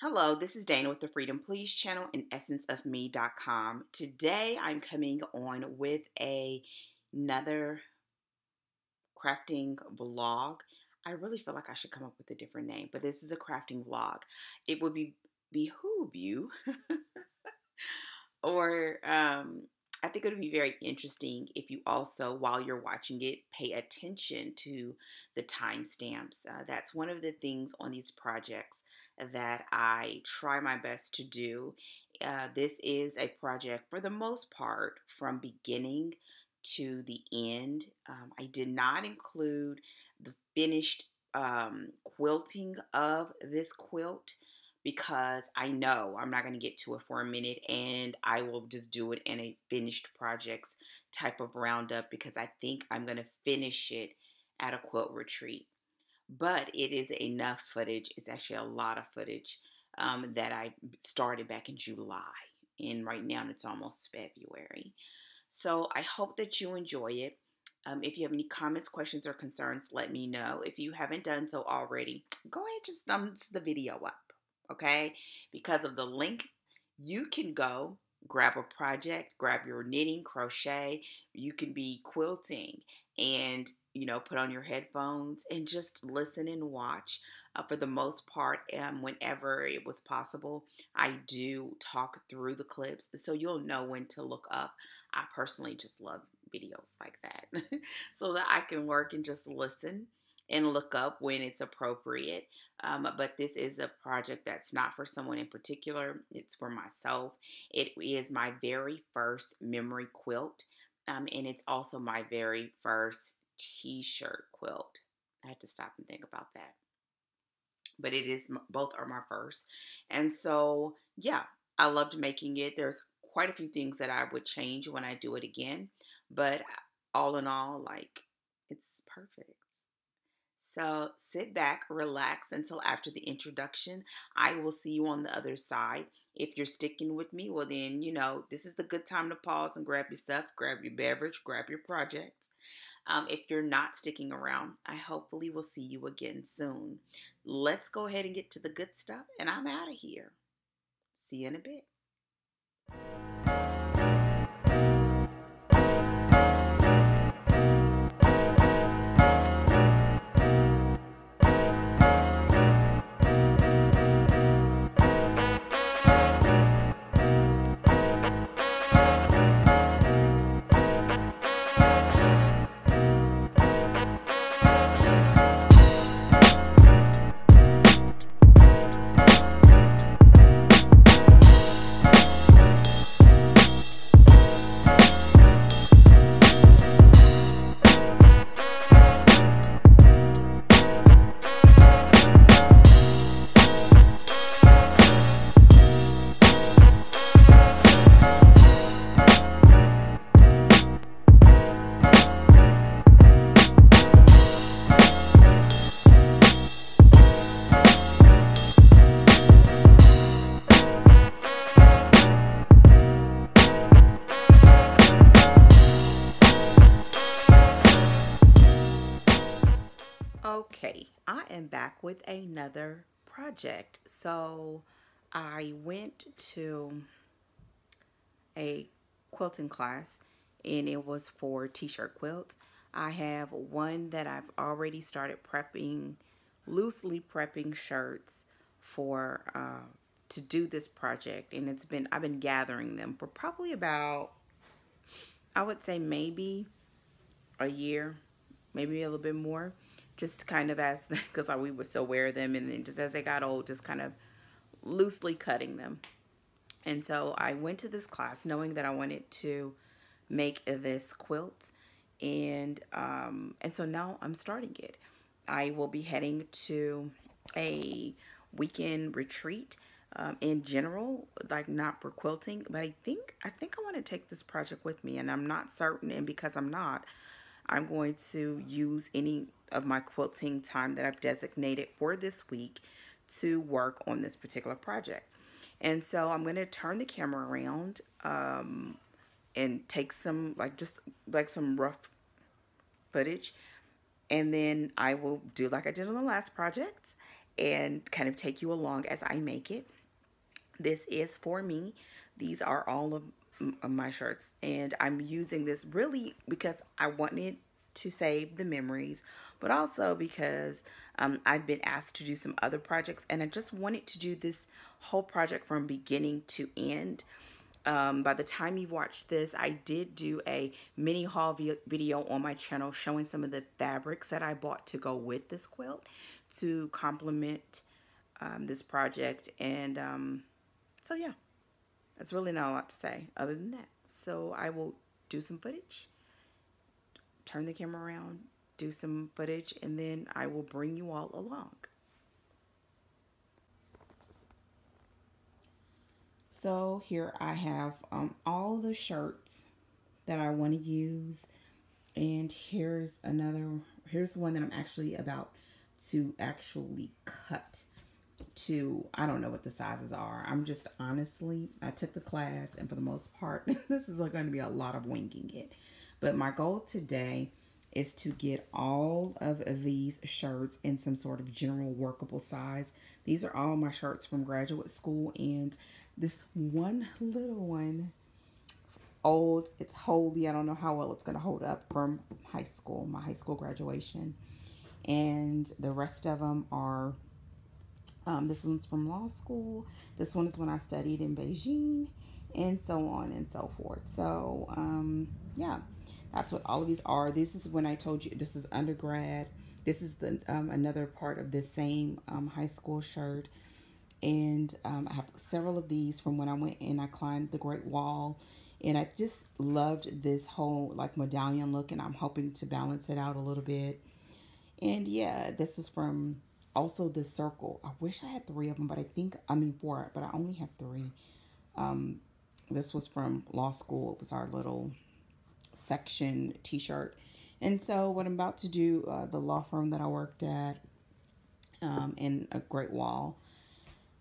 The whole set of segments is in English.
Hello, this is Dana with the Freedom Please channel and essenceofme.com. Today I'm coming on with another crafting vlog. I really feel like I should come up with a different name, but this is a crafting vlog. It would behoove you or I think it would be very interesting if you also, while you're watching it, pay attention to the timestamps. That's one of the things on these projects that I try my best to do. This is a project, for the most part, from beginning to the end. I did not include the finished quilting of this quilt because I know I'm not going to get to it for a minute, and I will just do it in a finished projects type of roundup because I think I'm going to finish it at a quilt retreat. But it is enough footage. It's actually a lot of footage that I started back in July, and right now it's almost February. So I hope that you enjoy it. If you have any comments, questions, or concerns, let me know. If you haven't done so already, go ahead and just thumbs the video up. Okay, because of the link, you can go grab a project, grab your knitting, crochet. You can be quilting and, put on your headphones and just listen and watch. For the most part, whenever it was possible, I do talk through the clips so you'll know when to look up. I personally just love videos like that so that I can work and just listen and look up when it's appropriate. But this is a project that's not for someone in particular. It's for myself. It is my very first memory quilt, and it's also my very first T-shirt quilt. I had to stop and think about that. But it is, both are my first. And so, yeah, I loved making it. There's quite a few things that I would change when I do it again. But all in all, like, it's perfect. So sit back, relax until after the introduction. I will see you on the other side. If you're sticking with me, well then, this is the good time to pause and grab your stuff, grab your beverage, grab your projects. If you're not sticking around, I hopefully will see you again soon. Let's go ahead and get to the good stuff, and I'm out of here. See you in a bit. Okay, I am back with another project. So I went to a quilting class and it was for t-shirt quilts. I have one that I've already started prepping, loosely prepping shirts for to do this project, and I've been gathering them for probably about, I would say maybe a year, maybe a little bit more, just kind of as, because we would still wear them, and then just as they got old, just kind of loosely cutting them. And so I went to this class knowing that I wanted to make this quilt, and so now I'm starting it. I will be heading to a weekend retreat. In general, like not for quilting, but I think I want to take this project with me, and I'm not certain, and because I'm not, I'm going to use any of my quilting time that I've designated for this week to work on this particular project. And so I'm going to turn the camera around and take some, just some rough footage. And then I will do like I did on the last project. and kind of take you along as I make it. This is for me. These are all of my shirts, and I'm using this really because I wanted to save the memories, but also because I've been asked to do some other projects, and I just wanted to do this whole project from beginning to end. By the time you watch this, I did do a mini haul video on my channel showing some of the fabrics that I bought to go with this quilt to complement this project. And so yeah, that's really not a lot to say other than that. So I will do some footage, turn the camera around, do some footage, and then I will bring you all along. So here I have all the shirts that I want to use, and here's one that I'm actually about to actually cut to, I don't know what the sizes are. I'm just honestly, I took the class, and for the most part, this is going to be a lot of winging it. But my goal today is to get all of these shirts in some sort of general workable size. These are all my shirts from graduate school, and this one little one, old, it's holdy. I don't know how well it's going to hold up, from high school, my high school graduation. And the rest of them are, this one's from law school. This one is when I studied in Beijing, and so on and so forth. So, yeah, that's what all of these are. This is when I told you this is undergrad. This is the another part of this same high school shirt. And I have several of these from when I went and I climbed the Great Wall. And I just loved this whole like medallion look, and I'm hoping to balance it out a little bit. And yeah, this is from also the circle. I wish I had 3 of them, but I mean 4, but I only have 3. This was from law school. It was our little section t-shirt. And so what I'm about to do, the law firm that I worked at in a Great Wall.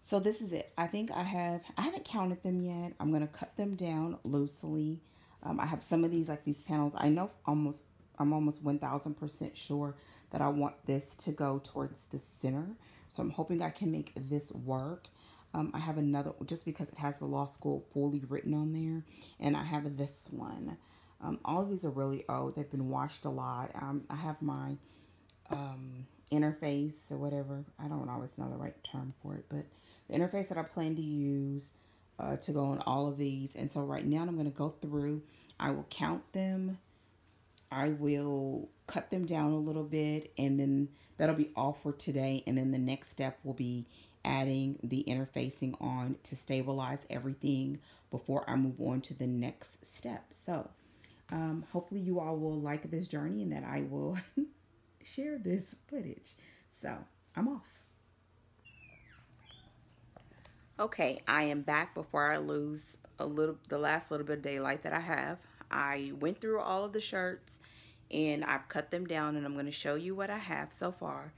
So this is it. I think I haven't counted them yet. I'm going to cut them down loosely. I have some of these, like these panels. I'm almost 1000% sure that I want this to go towards the center. So I'm hoping I can make this work. I have another, just because it has the law school fully written on there. And I have this one. All of these are really old. They've been washed a lot. I have my interface or whatever. I don't always know the right term for it, but the interface that I plan to use to go on all of these. And so right now I'm going to go through. I will count them. I will cut them down a little bit, and then that'll be all for today. And then the next step will be adding the interfacing on to stabilize everything before I move on to the next step. So hopefully you all will like this journey, and that I will share this footage. So I'm off. Okay, I am back before I lose the last little bit of daylight that I have. I went through all of the shirts and I've cut them down, and I'm going to show you what I have so far.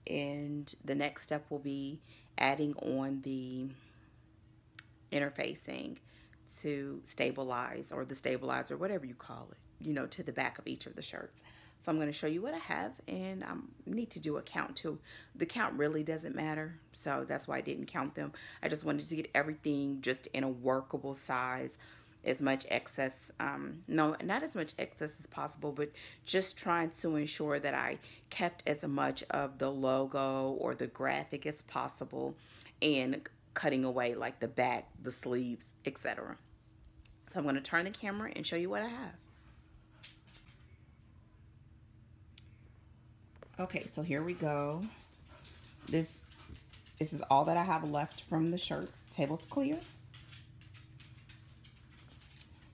And the next step will be adding on the interfacing to stabilize, or the stabilizer, whatever you call it, you know, to the back of each of the shirts. So I'm going to show you what I have, and I need to do a count too. The count really doesn't matter, so that's why I didn't count them. I just wanted to get everything just in a workable size. As much excess, no, not as much excess as possible, but just trying to ensure that I kept as much of the logo or the graphic as possible, and cutting away like the back, the sleeves, etc. So I'm going to turn the camera and show you what I have. Okay, so here we go. This is all that I have left from the shirts. Table's clear.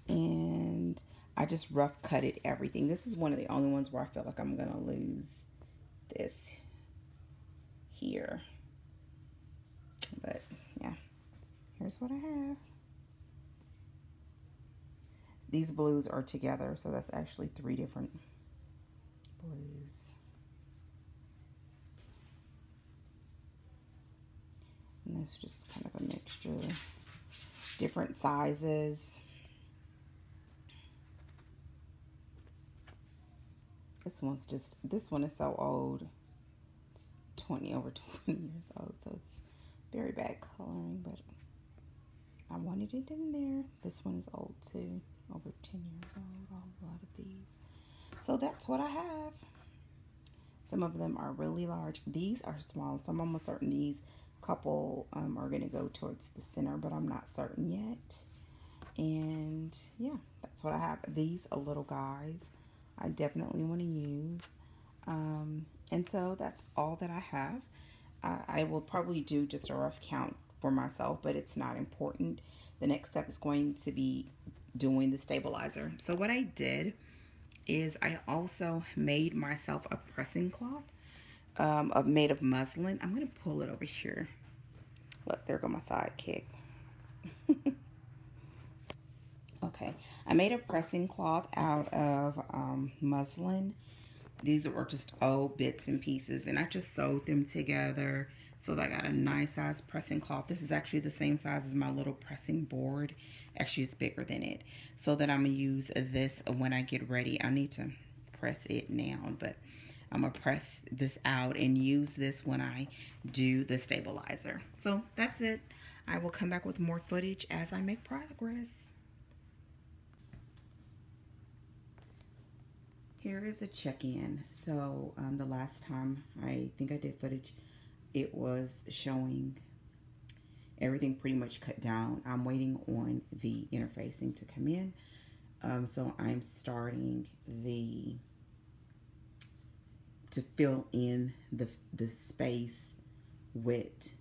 And I just rough cutted everything. This is one of the only ones where I feel like I'm going to lose this here. But yeah, here's what I have. These blues are together, so that's actually 3 different blues. And this is just kind of a mixture, different sizes. This one is so old. It's over 20 years old, so it's very bad coloring, but I wanted it in there. This one is old too, over 10 years old, a lot of these. So that's what I have. Some of them are really large. These are small, so I'm almost certain these couple are going to go towards the center, but I'm not certain yet. And yeah, that's what I have. These are little guys I definitely want to use. And so that's all that I have. I will probably do just a rough count for myself, but it's not important. The next step is going to be doing the stabilizer. So what I did is I also made myself a pressing cloth made of muslin. I'm going to pull it over here. Look, there go my sidekick. Okay, I made a pressing cloth out of muslin. These were just old bits and pieces, and I just sewed them together so that I got a nice size pressing cloth. This is actually the same size as my little pressing board. Actually, it's bigger than it. So that I'm going to use this when I get ready. I need to press it now, but I'm going to press this out and use this when I do the stabilizer. So that's it. I will come back with more footage as I make progress. Here is a check-in. So the last time I think I did footage, it was showing everything pretty much cut down. I'm waiting on the interfacing to come in. So I'm starting to fill in the space with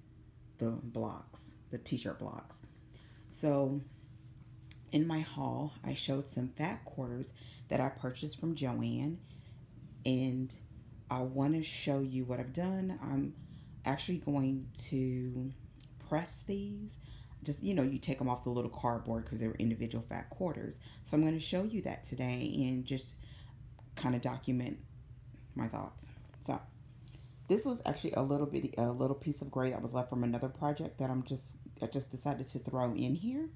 the blocks, the t-shirt blocks. So in my haul, I showed some fat quarters that I purchased from Joann, and I want to show you what I've done. I'm actually going to press these. Just, you know, you take them off the little cardboard because they were individual fat quarters. So I'm going to show you that today and just kind of document my thoughts. So this was actually a little piece of gray that was left from another project that I just decided to throw in here.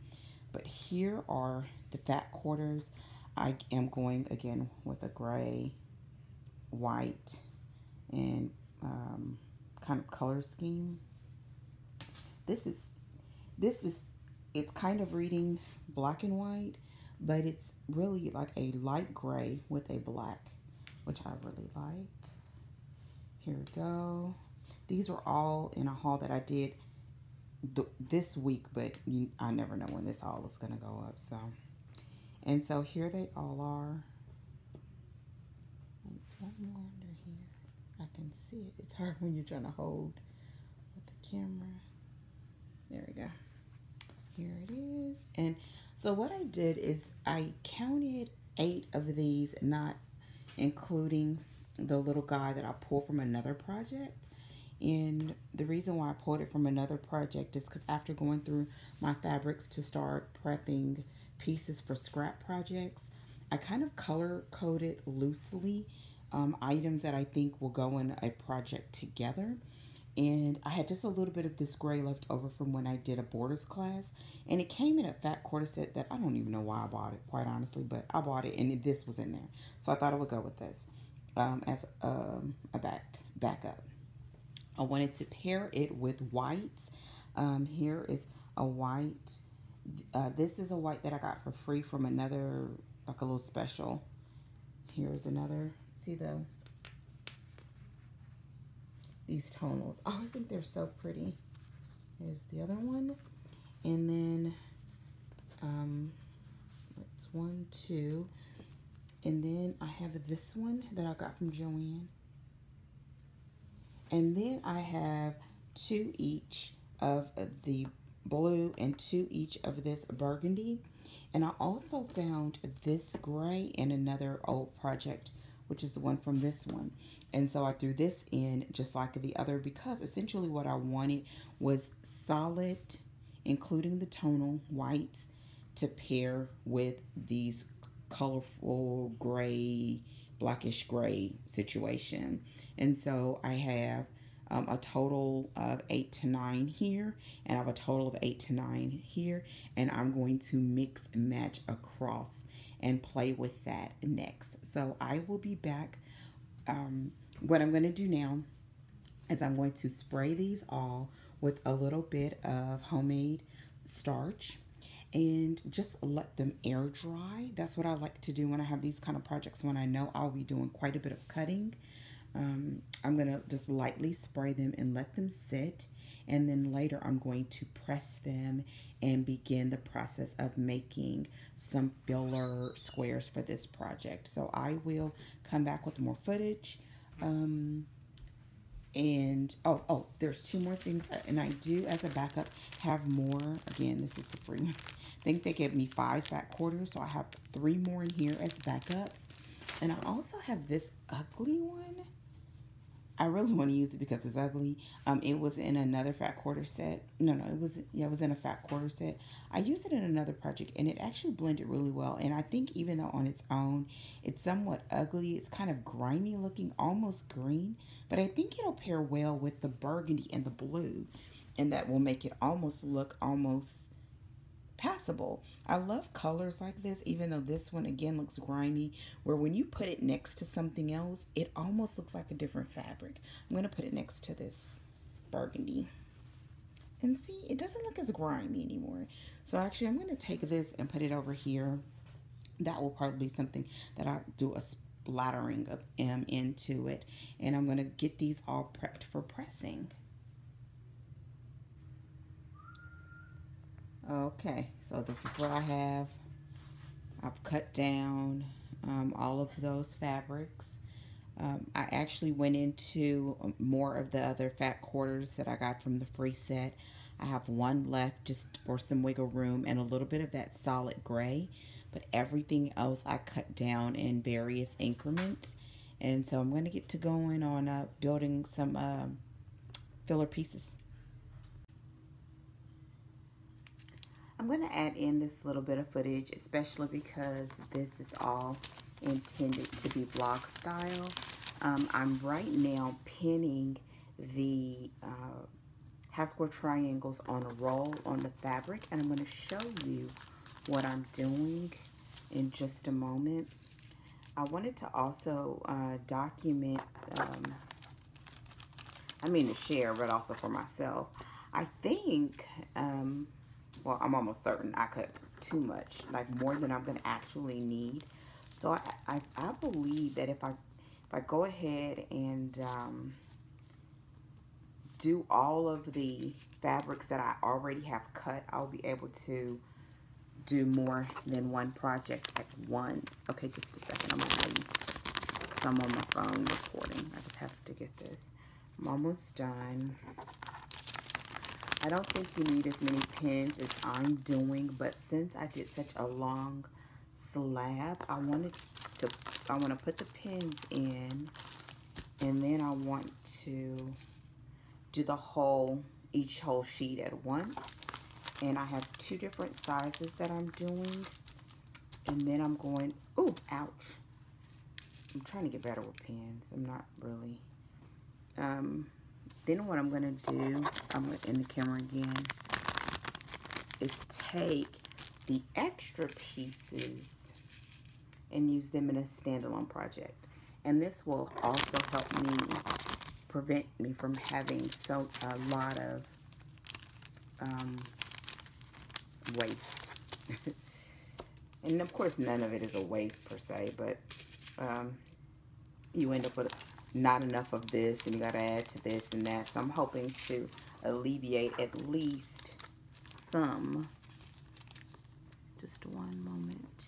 But here are the fat quarters. I am going again with a gray, white, and kind of color scheme. This is it's kind of reading black and white, but it's really like a light gray with a black, which I really like. Here we go. These were all in a haul that I did this week, but I never know when this haul is going to go up. And so here they all are. And it's one more under here. I can see it. It's hard when you're trying to hold with the camera. There we go. Here it is. And so what I did is I counted 8 of these, not including the little guy that I pulled from another project. And the reason why I pulled it from another project is because after going through my fabrics to start prepping pieces for scrap projects, I kind of color coded loosely items that I think will go in a project together. And I had just a little bit of this gray left over from when I did a borders class, and it came in a fat quarter set that I don't even know why I bought it, quite honestly, but I bought it and this was in there, so I thought I would go with this as a backup. I wanted to pair it with whites. Here is a white. This is a white that I got for free from another, like a little special. Here's another. See these tonals. I always think they're so pretty. Here's the other one. And then, it's 1, 2. And then I have this one that I got from Joann. And then I have 2 each of the blue and 2 each of this burgundy. And I also found this gray in another old project, which is the one from this one. And so I threw this in just like the other, because essentially what I wanted was solid, including the tonal whites, to pair with these colorful gray, blackish gray situation. And so I have a total of 8 to 9 here, and I have a total of 8 to 9 here, and I'm going to mix and match across and play with that next. So I will be back. What I'm going to do now is I'm going to spray these all with a little bit of homemade starch and just let them air dry. That's what I like to do when I have these kind of projects, when I know I'll be doing quite a bit of cutting. I'm going to just lightly spray them and let them sit. And then later I'm going to press them and begin the process of making some filler squares for this project. So I will come back with more footage. And there's two more things, and I do, as a backup, have more. Again, this is the free one. I think they gave me 5 fat quarters, so I have 3 more in here as backups. And I also have this ugly one. I really want to use it because it's ugly. It was in another fat quarter set. No, it was in a fat quarter set. I used it in another project, and it actually blended really well. And I think even though on its own, it's somewhat ugly, it's kind of grimy looking, almost green. But I think it'll pair well with the burgundy and the blue, and that will make it almost look almost passable. I love colors like this, even though this one again looks grimy, where when you put it next to something else, it almost looks like a different fabric. I'm going to put it next to this burgundy. And see, it doesn't look as grimy anymore. So actually, I'm going to take this and put it over here. That will probably be something that I'll do a splattering of into it. And I'm going to get these all prepped for pressing. Okay, so this is what I have. I've cut down all of those fabrics. I actually went into more of the other fat quarters that I got from the free set. I have one left just for some wiggle room and a little bit of that solid gray. But everything else I cut down in various increments. And so I'm going to get to going on building some filler pieces. I'm going to add in this little bit of footage, especially because this is all intended to be vlog style. I'm right now pinning the half square triangles on a roll on the fabric, and I'm going to show you what I'm doing in just a moment. I wanted to also document, to share, but also for myself. I think, well, I'm almost certain I cut too much, like more than I'm going to actually need. So I believe that if I go ahead and do all of the fabrics that I already have cut, I'll be able to do more than one project at once. Okay, just a second. I'm going to tell you, I'm on my phone recording. I just have to get this. I'm almost done. I don't think you need as many pins as I'm doing, but since I did such a long slab, I want to put the pins in, and then I want to do each whole sheet at once. And I have 2 different sizes that I'm doing, and then I'm going, ooh, ouch. I'm trying to get better with pins. I'm not really. Then what I'm going to do, I'm going to end the camera again, is take the extra pieces and use them in a standalone project. And this will also help me prevent me from having a lot of waste. And of course, none of it is a waste per se, but you end up with not enough of this, and you got to add to this and that. So I'm hoping to alleviate at least some. Just one moment.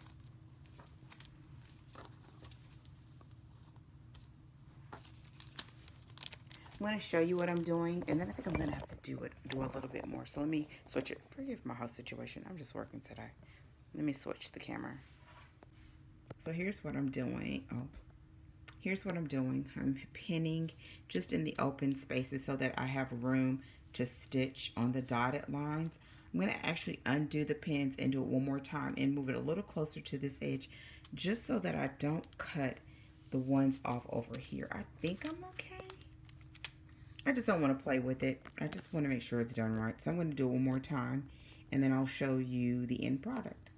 I'm going to show you what I'm doing, and then I think I'm going to have to do a little bit more. So let me switch it. Forgive my house situation. I'm just working today. Let me switch the camera. So here's what I'm doing. Here's what I'm doing. I'm pinning just in the open spaces so that I have room to stitch on the dotted lines. I'm going to actually undo the pins and do it one more time and move it a little closer to this edge, just so that I don't cut the ones off over here. I think I'm okay. I just don't want to play with it. I just want to make sure it's done right. So I'm going to do it one more time, and then I'll show you the end product.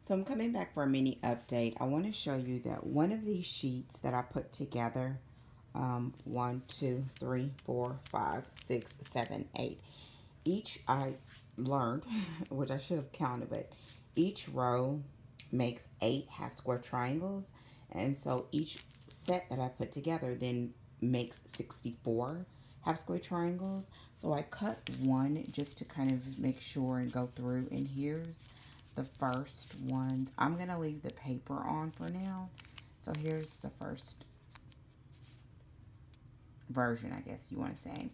So I'm coming back for a mini update. I want to show you that one of these sheets that I put together 1, 2, 3, 4, 5, 6, 7, 8. Each I learned, which I should have counted, but each row makes 8 half square triangles. And so each set that I put together then makes 64 half square triangles. So I cut one just to kind of make sure and go through. And here's the first one. I'm going to leave the paper on for now. So here's the first version, I guess you want to say.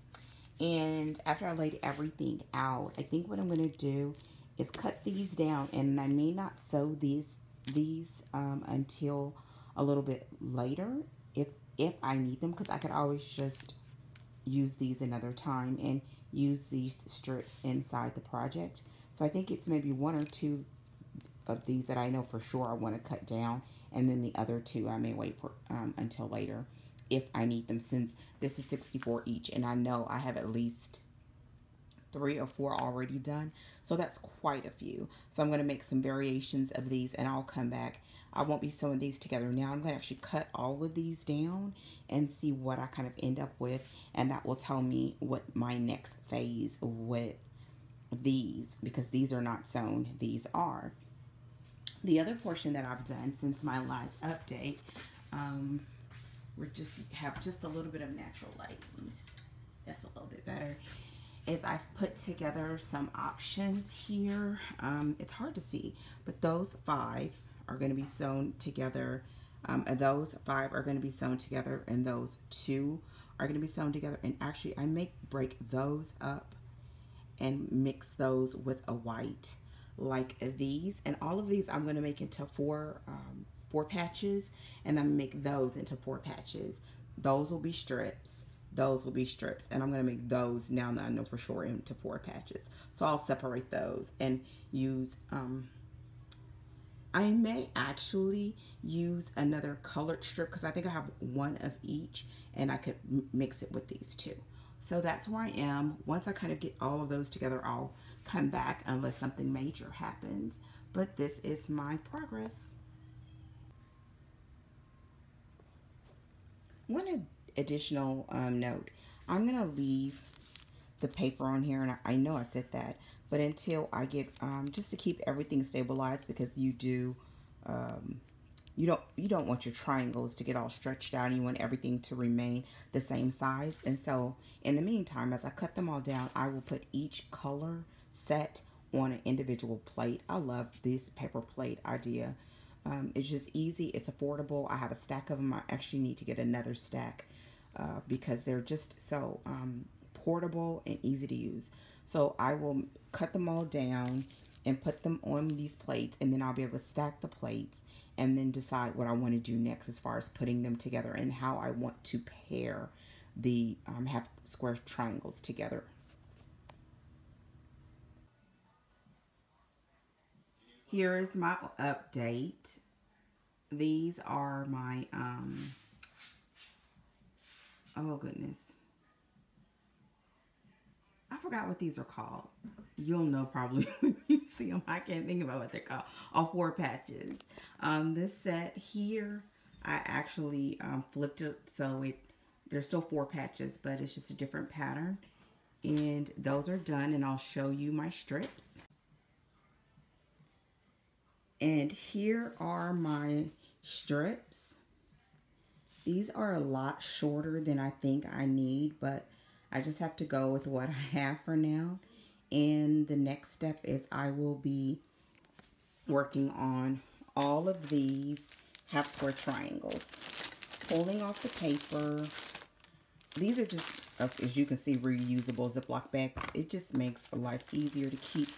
And after I laid everything out, I think what I'm going to do is cut these down. And I may not sew these until a little bit later if I need them, because I could always just use these another time and use these strips inside the project. So I think it's maybe 1 or 2 of these that I know for sure I want to cut down, and then the other 2 I may wait for until later if I need them, since this is 64 each and I know I have at least 3 or 4 already done. So that's quite a few. So I'm going to make some variations of these and I'll come back. I won't be sewing these together now. I'm going to actually cut all of these down and see what I kind of end up with, and that will tell me what my next phase with these, because these are not sewn, these are. The other portion that I've done since my last update, we just have just a little bit of natural light. That's a little bit better. Is I've put together some options here. It's hard to see, but those 5 are going to be sewn together. Those 5 are going to be sewn together, and those 2 are going to be sewn together. And actually, I may break those up and mix those with a white like these. And all of these I'm going to make into 4 patches, and I'm going to make those into 4 patches. Those will be strips. Those will be strips, and I'm going to make those, now that I know for sure, into 4 patches. So I'll separate those and use, I may actually use another colored strip, because I think I have 1 of each, and I could mix it with these 2. So that's where I am. Once I kind of get all of those together, I'll come back unless something major happens. But this is my progress. One additional note, I'm going to leave the paper on here, and I know I said that, but until I get, just to keep everything stabilized, because you don't want your triangles to get all stretched out, and you want everything to remain the same size. And so in the meantime, as I cut them all down, I will put each color set on an individual plate. I love this paper plate idea. It's just easy, it's affordable. I have a stack of them. I actually need to get another stack because they're just so portable and easy to use. So I will cut them all down and put them on these plates, and then I'll be able to stack the plates and then decide what I want to do next as far as putting them together and how I want to pair the half square triangles together. Here is my update. These are my, oh goodness. I forgot what these are called. You'll know probably when you see them. I can't think about what they're called. All 4 patches. This set here, I actually flipped it so there's still 4 patches, but it's just a different pattern. And those are done, and I'll show you my strips. And here are my strips. These are a lot shorter than I think I need, but I just have to go with what I have for now. And the next step is I will be working on all of these half square triangles. Pulling off the paper. These are just, as you can see, reusable Ziploc bags. It just makes life easier to keep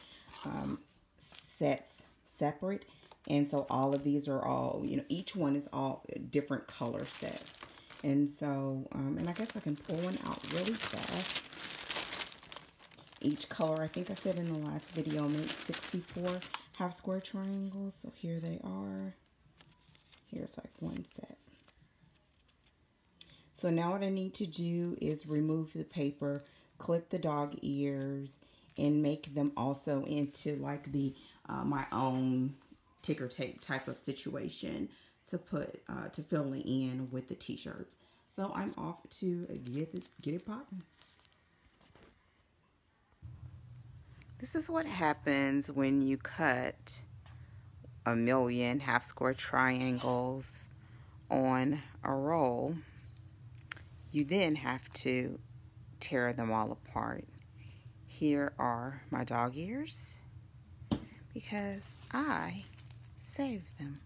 sets separate. And so all of these are all, you know, each one is all different color sets. And so, and I guess I can pull one out really fast. Each color, I think I said in the last video, makes 64 half square triangles. So here they are. Here's like one set. So now what I need to do is remove the paper, clip the dog ears, and make them also into like the my own ticker tape type of situation to put to fill in with the t-shirts. So I'm off to get it popping. This is what happens when you cut a million half square triangles on a roll. You then have to tear them all apart. Here are my dog ears because I saved them.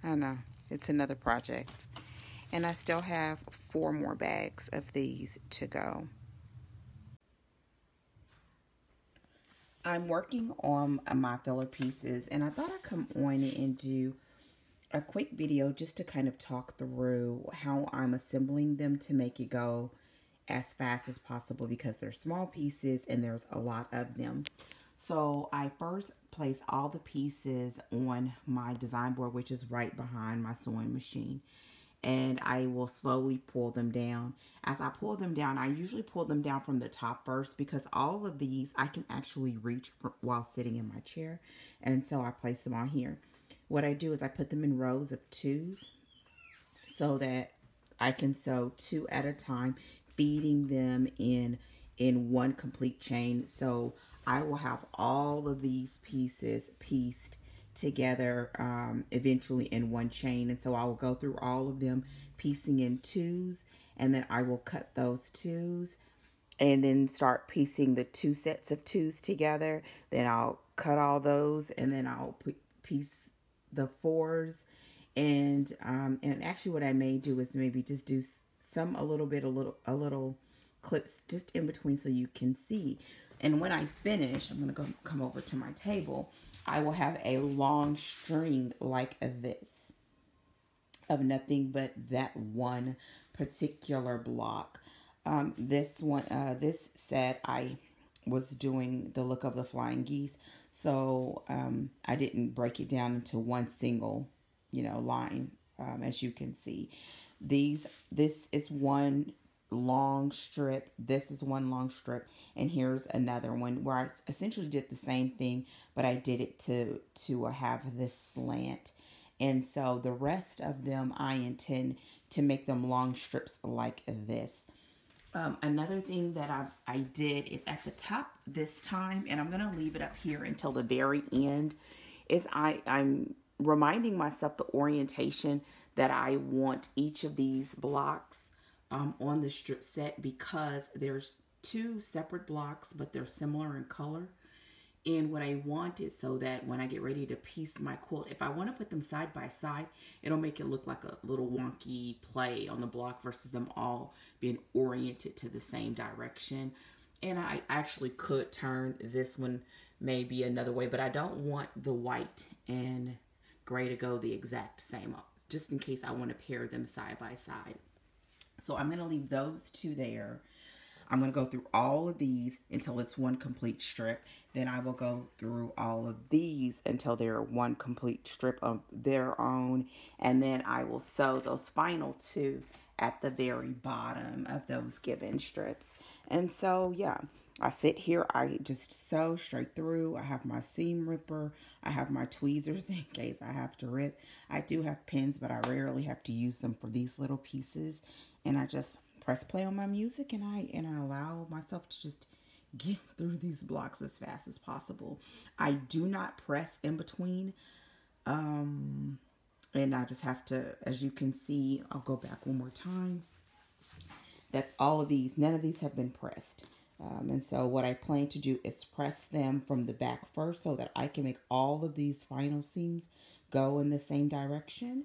I know, it's another project. And I still have 4 more bags of these to go. I'm working on my filler pieces, and I thought I'd come on and do a quick video just to kind of talk through how I'm assembling them to make it go as fast as possible because they're small pieces and there's a lot of them. So I first place all the pieces on my design board, which is right behind my sewing machine. And I will slowly pull them down. As I pull them down, I usually pull them down from the top first because all of these I can actually reach while sitting in my chair. And so I place them on here. What I do is I put them in rows of 2s so that I can sew 2 at a time, feeding them in one complete chain. So I will have all of these pieces pieced together eventually in one chain. And so I will go through all of them piecing in 2s, and then I will cut those 2s and then start piecing the 2 sets of 2s together. Then I'll cut all those, and then I'll piece the 4s. And actually what I may do is maybe just do a little clips just in between so you can see. And when I finish, I'm going to come over to my table. I will have a long string like this of nothing but that one particular block. This set I was doing the look of the flying geese, so I didn't break it down into one single, line. As you can see, this is one long strip, this is one long strip, and here's another one where I essentially did the same thing, but I did it to have this slant. And so the rest of them I intend to make them long strips like this. Another thing that I did is at the top this time, and I'm going to leave it up here until the very end, is I'm reminding myself the orientation that I want each of these blocks on the strip set, because there's 2 separate blocks, but they're similar in color. And what I want is so that when I get ready to piece my quilt, if I want to put them side by side, it'll make it look like a little wonky play on the block versus them all being oriented to the same direction. And I actually could turn this one maybe another way, but I don't want the white and gray to go the exact same, just in case I want to pair them side by side. So I'm going to leave those 2 there. I'm going to go through all of these until it's one complete strip. Then I will go through all of these until they're one complete strip of their own. And then I will sew those final 2 at the very bottom of those given strips. And so, yeah, I sit here, I just sew straight through. I have my seam ripper. I have my tweezers in case I have to rip. I do have pins, but I rarely have to use them for these little pieces. And I just press play on my music, and I allow myself to just get through these blocks as fast as possible. I do not press in between. And I just have to, as you can see, I'll go back one more time, that all of these, none of these have been pressed. And so what I plan to do is press them from the back first so that I can make all of these final seams go in the same direction,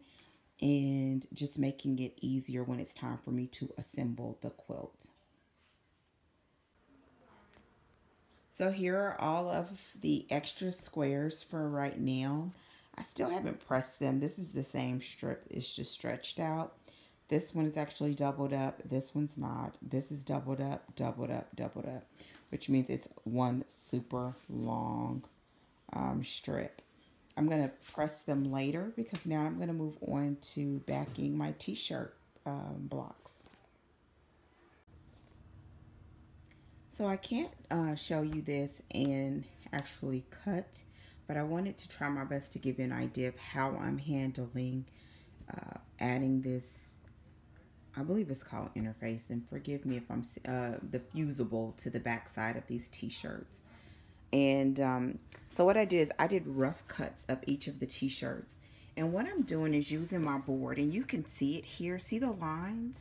and just making it easier when it's time for me to assemble the quilt. So here are all of the extra squares for right now. I still haven't pressed them. This is the same strip. It's just stretched out. This one is actually doubled up. This one's not. This is doubled up, doubled up, doubled up, which means it's one super long strip. I'm going to press them later because now I'm going to move on to backing my t-shirt blocks. So I can't show you this and actually cut, but I wanted to try my best to give you an idea of how I'm handling adding this I believe it's called interface, and forgive me if I'm the fusible to the back side of these t-shirts. And so what I did is I did rough cuts of each of the t-shirts. And what I'm doing is using my board, and you can see it here. See the lines?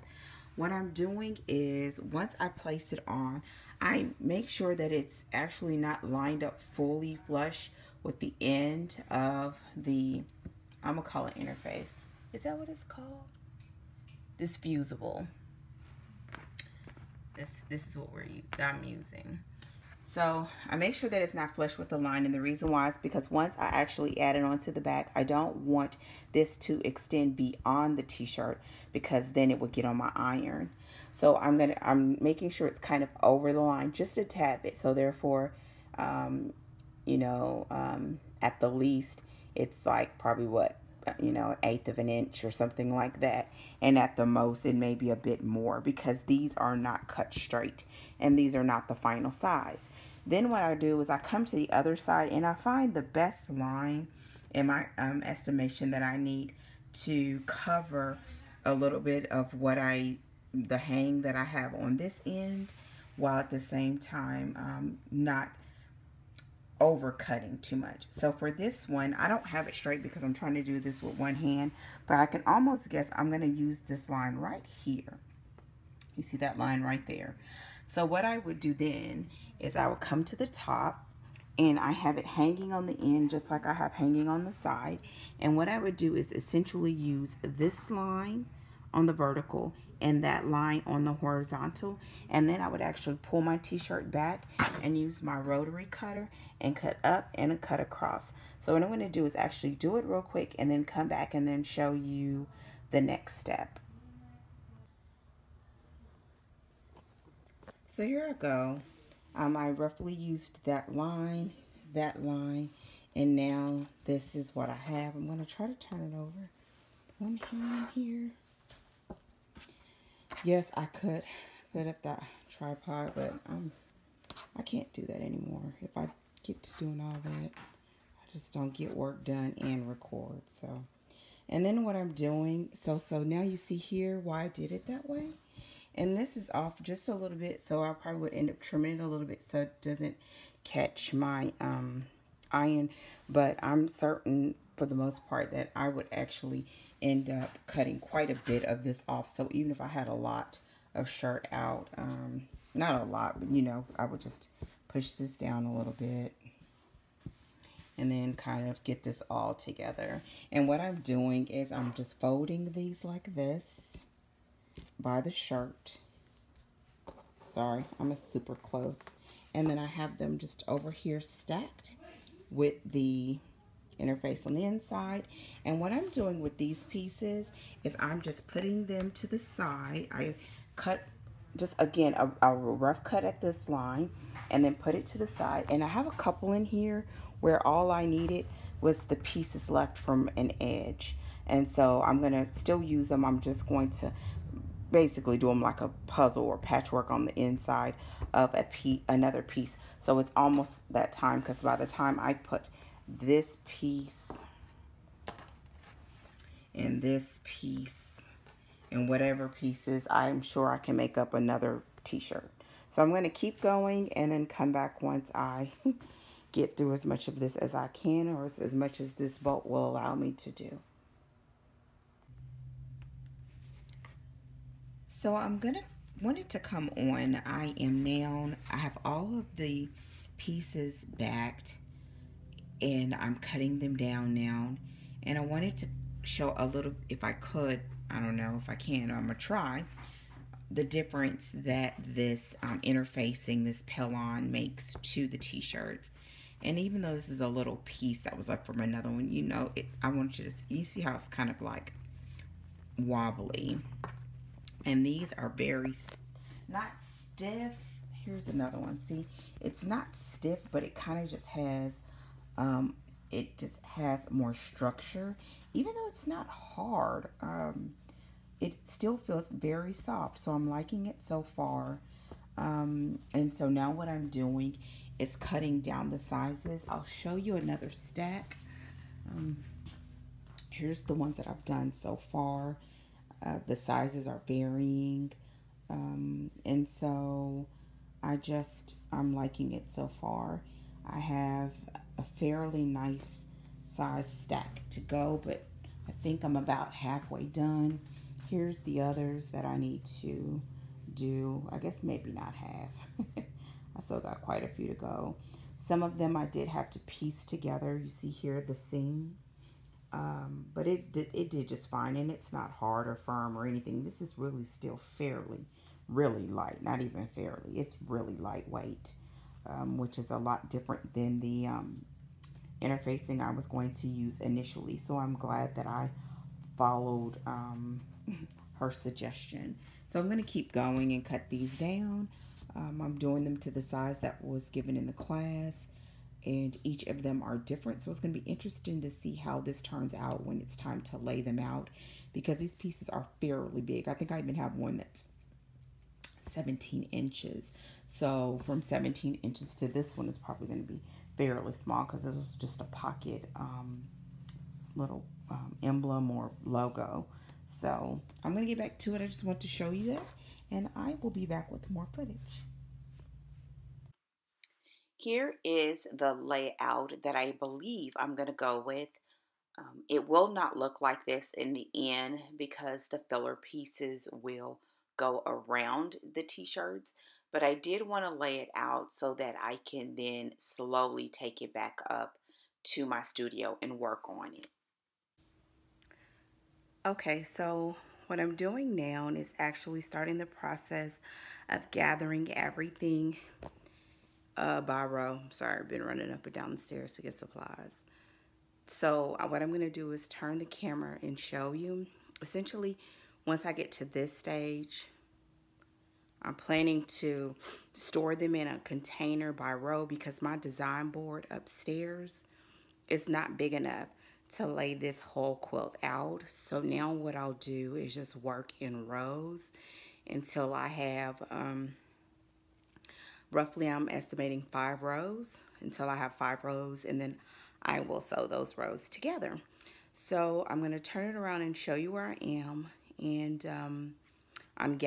What I'm doing is once I place it on, I make sure that it's actually not lined up fully flush with the end of the, I'm gonna call it interface. Is that what it's called? This fusible. This is what I'm using. So I make sure that it's not flush with the line, and the reason why is because once I actually add it onto the back, I don't want this to extend beyond the t-shirt, because then it would get on my iron. So I'm making sure it's kind of over the line, just a tad bit. So therefore, you know, at the least, it's like probably what, you know, an eighth of an inch or something like that. And at the most, it may be a bit more, because these are not cut straight and these are not the final size. Then what I do is I come to the other side and I find the best line in my estimation that I need to cover a little bit of what the hang that I have on this end, while at the same time not overcutting too much. So for this one, I don't have it straight because I'm trying to do this with one hand, but I can almost guess I'm going to use this line right here. You see that line right there? So what I would do then is I would come to the top, and I have it hanging on the end just like I have hanging on the side. And what I would do is essentially use this line on the vertical and that line on the horizontal, and then I would actually pull my t-shirt back and use my rotary cutter and cut up and cut across. So what I'm going to do is actually do it real quick and then come back and then show you the next step. So here I go. I roughly used that line, and now this is what I have. I'm going to try to turn it over. One hand here. Yes, I could put up that tripod, but I can't do that anymore. If I get to doing all that, I just don't get work done and record. So, and then what I'm doing, so now you see here why I did it that way. And this is off just a little bit, so I probably would end up trimming it a little bit so it doesn't catch my iron. But I'm certain for the most part that I would actually end up cutting quite a bit of this off. So even if I had a lot of shirt out, not a lot, but you know, I would just push this down a little bit and then kind of get this all together. And what I'm doing is I'm just folding these like this by the shirt. Sorry, I'm super close. And then I have them just over here stacked with the interface on the inside. And what I'm doing with these pieces is I'm just putting them to the side. I cut just again a rough cut at this line and then put it to the side. And I have a couple in here where all I needed was the pieces left from an edge. And so I'm going to still use them. I'm just going to basically do them like a puzzle or patchwork on the inside of another piece. So it's almost that time, because by the time I put this piece and this piece and whatever pieces, I'm sure I can make up another t-shirt. So I'm going to keep going and then come back once I get through as much of this as I can, or as much as this bolt will allow me to do. So I'm going to want it to come on. I have all of the pieces backed and I'm cutting them down now. And I wanted to show a little, if I could, I don't know if I can, I'm going to try, the difference that this interfacing, this pellon makes to the t-shirts. And even though this is a little piece that was up from another one, you know, I want you to, you see how it's kind of like wobbly. And these are very, not stiff. Here's another one. See, it's not stiff, but it kind of just has, it just has more structure. Even though it's not hard, it still feels very soft. So I'm liking it so far. And so now what I'm doing is cutting down the sizes. I'll show you another stack. Here's the ones that I've done so far. The sizes are varying. And so I'm liking it so far. I have a fairly nice size stack to go, but I think I'm about halfway done. Here's the others that I need to do. I guess maybe not half. I still got quite a few to go. Some of them I did have to piece together. You see here the seam. But it did just fine, and it's not hard or firm or anything. This is really still really light. Not even fairly. It's really lightweight, which is a lot different than the interfacing I was going to use initially. So I'm glad that I followed her suggestion. So I'm going to keep going and cut these down. I'm doing them to the size that was given in the class, and each of them are different. So it's going to be interesting to see how this turns out when it's time to lay them out, because these pieces are fairly big. I think I even have one that's 17 inches. So from 17 inches to this one is probably going to be fairly small, because this is just a pocket little emblem or logo. So I'm going to get back to it. I just want to show you that, and I will be back with more footage. Here is the layout that I believe I'm going to go with. It will not look like this in the end because the filler pieces will go around the t-shirts, but I did want to lay it out so that I can then slowly take it back up to my studio and work on it. Okay, so what I'm doing now is actually starting the process of gathering everything by row. Sorry, I've been running up and down the stairs to get supplies. So what I'm going to do is turn the camera and show you. Essentially, once I get to this stage, I'm planning to store them in a container by row, because my design board upstairs is not big enough to lay this whole quilt out. So now what I'll do is just work in rows until I have roughly, I'm estimating 5 rows, until I have 5 rows, and then I will sew those rows together. So I'm going to turn it around and show you where I am. And I'm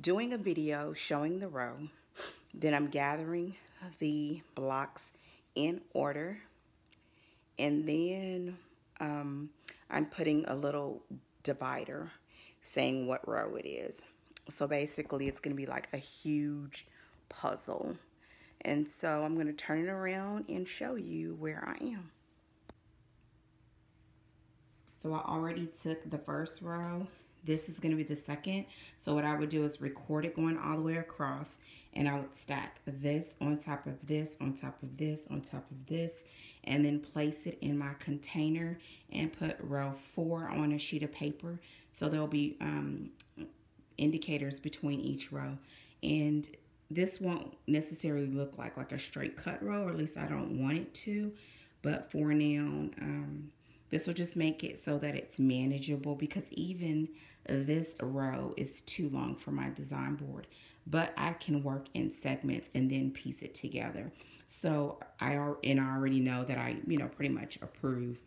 doing a video showing the row. Then I'm gathering the blocks in order. And then I'm putting a little divider saying what row it is. So basically it's going to be like a huge puzzle. And so I'm going to turn it around and show you where I am. So I already took the first row. This is going to be the second. So what I would do is record it going all the way across, and I would stack this on top of this, on top of this, on top of this, and then place it in my container and put row 4 on a sheet of paper. So there'll be indicators between each row. And this won't necessarily look like a straight cut row, or at least I don't want it to. But for now, this will just make it so that it's manageable, because even this row is too long for my design board. But I can work in segments and then piece it together. So I already know that I, pretty much approve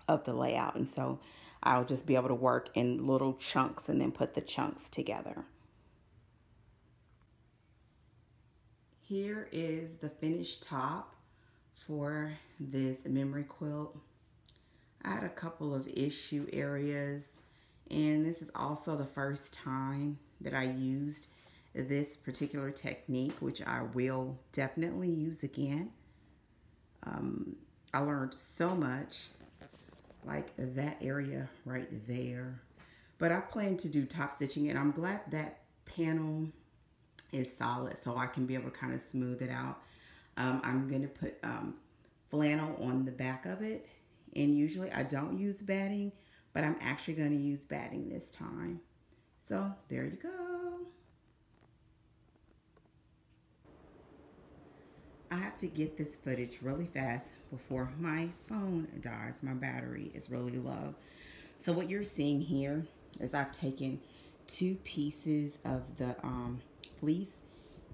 of the layout. And so I'll just be able to work in little chunks and then put the chunks together. Here is the finished top for this memory quilt. I had a couple of issue areas, and this is also the first time that I used this particular technique, which I will definitely use again. I learned so much, like that area right there. But I plan to do top stitching, and I'm glad that panel is solid so I can be able to kind of smooth it out. I'm going to put flannel on the back of it, and usually I don't use batting, but I'm actually going to use batting this time. So there you go. I have to get this footage really fast before my phone dies. My battery is really low. So what you're seeing here is I've taken 2 pieces of the fleece,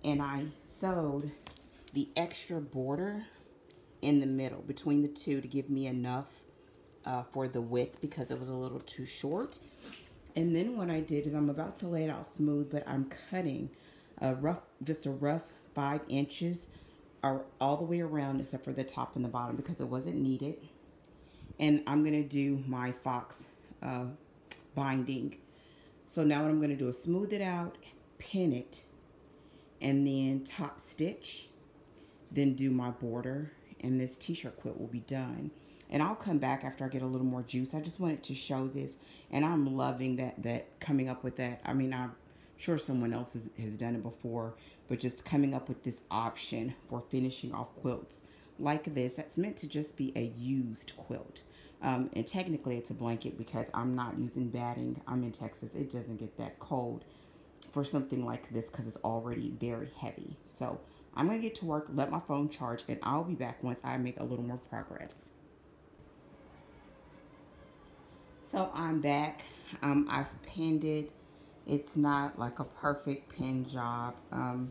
and I sewed the extra border in the middle between the two to give me enough for the width because it was a little too short. And then what I did is I'm about to lay it out smooth, but I'm cutting just a rough 5 inches all the way around except for the top and the bottom because it wasn't needed. And I'm going to do my fox binding. So now what I'm going to do is smooth it out, pin it, and then top stitch, then do my border, and this t-shirt quilt will be done. And I'll come back after I get a little more juice. I just wanted to show this, and I'm loving that coming up with that. I mean, I'm sure someone else has done it before, but just coming up with this option for finishing off quilts like this that's meant to just be a used quilt. And technically it's a blanket because I'm not using batting. I'm in Texas. It doesn't get that cold for something like this because it's already very heavy. So I'm going to get to work, let my phone charge, and I'll be back once I make a little more progress. So I'm back. I've pinned it. It's not like a perfect pin job.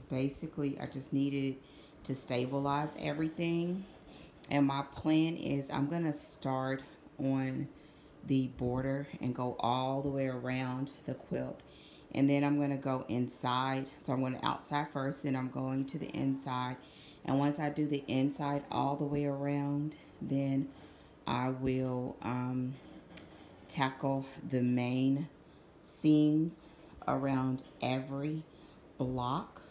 Basically, I just needed to stabilize everything. And my plan is I'm going to start on the border and go all the way around the quilt. And then I'm going to go inside. So I'm going to outside first, then I'm going to the inside. And once I do the inside all the way around, then I will tackle the main seams around every block.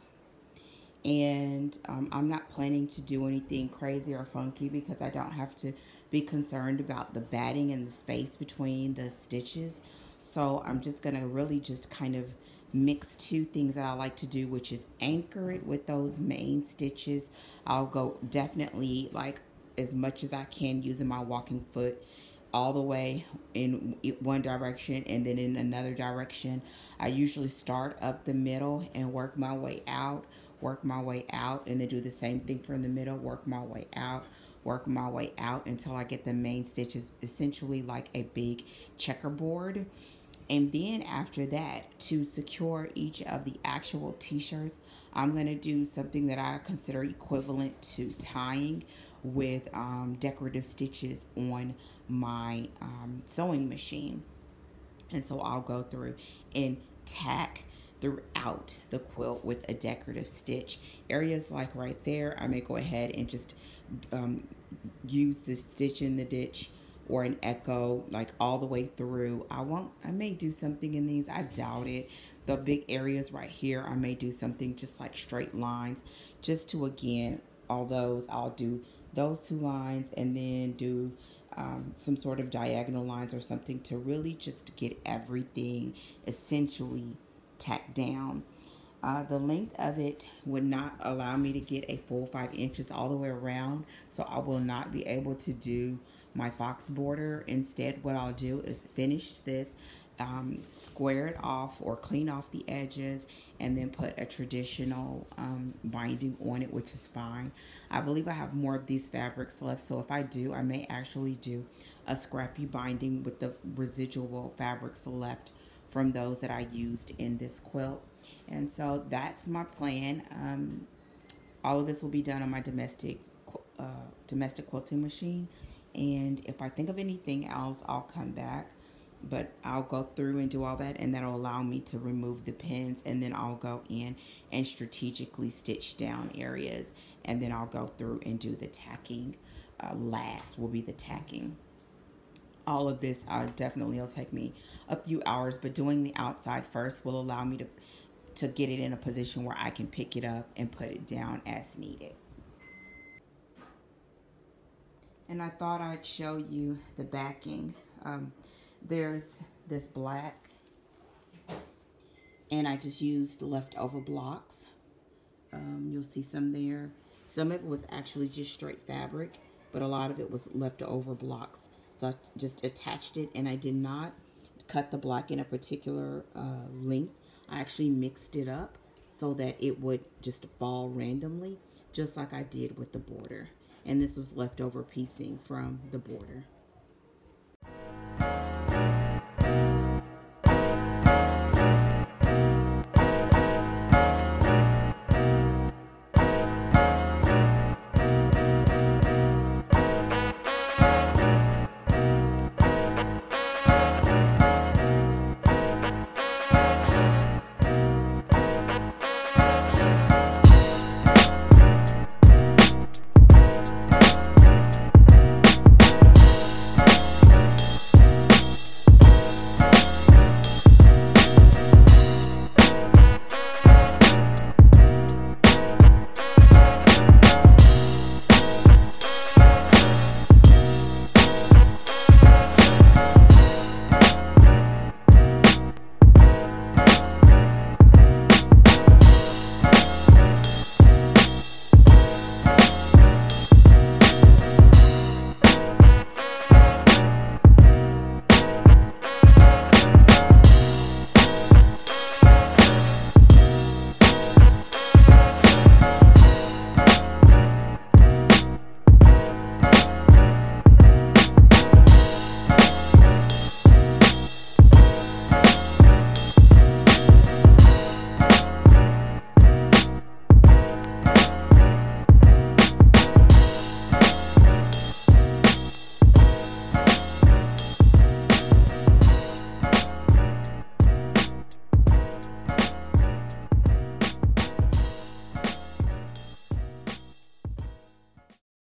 And I'm not planning to do anything crazy or funky because I don't have to be concerned about the batting and the space between the stitches. So I'm just going to really just kind of mix two things that I like to do, which is anchor it with those main stitches. I'll go definitely like as much as I can using my walking foot all the way in one direction and then in another direction. I usually start up the middle and work my way out, and then do the same thing from the middle, work my way out until I get the main stitches essentially like a big checkerboard. And then after that, to secure each of the actual t-shirts, I'm going to do something that I consider equivalent to tying with decorative stitches on my sewing machine. And so I'll go through and tack throughout the quilt with a decorative stitch. Areas like right there, I may go ahead and just use the stitch in the ditch or an echo like all the way through. I may do something in these, I doubt it. The big areas right here, I may do something just like straight lines, just to, again, all those, I'll do those 2 lines and then do some sort of diagonal lines or something to really just get everything essentially tacked down. The length of it would not allow me to get a full 5 inches all the way around, so I will not be able to do my fox border. Instead, what I'll do is finish this, square it off or clean off the edges, and then put a traditional binding on it, which is fine. I believe I have more of these fabrics left, so if I do, I may actually do a scrappy binding with the residual fabrics left from those that I used in this quilt. And so that's my plan. All of this will be done on my domestic quilting machine. And if I think of anything else, I'll come back. But I'll go through and do all that, and that'll allow me to remove the pins, and then I'll go in and strategically stitch down areas, and then I'll go through and do the tacking. Last will be the tacking. All of this definitely will take me a few hours, but doing the outside first will allow me to get it in a position where I can pick it up and put it down as needed. And I thought I'd show you the backing. There's this black, and I just used leftover blocks. You'll see some there. Some of it was actually just straight fabric, but a lot of it was leftover blocks. So I just attached it, and I did not cut the black in a particular length. I actually mixed it up so that it would just fall randomly, just like I did with the border. And this was leftover piecing from the border.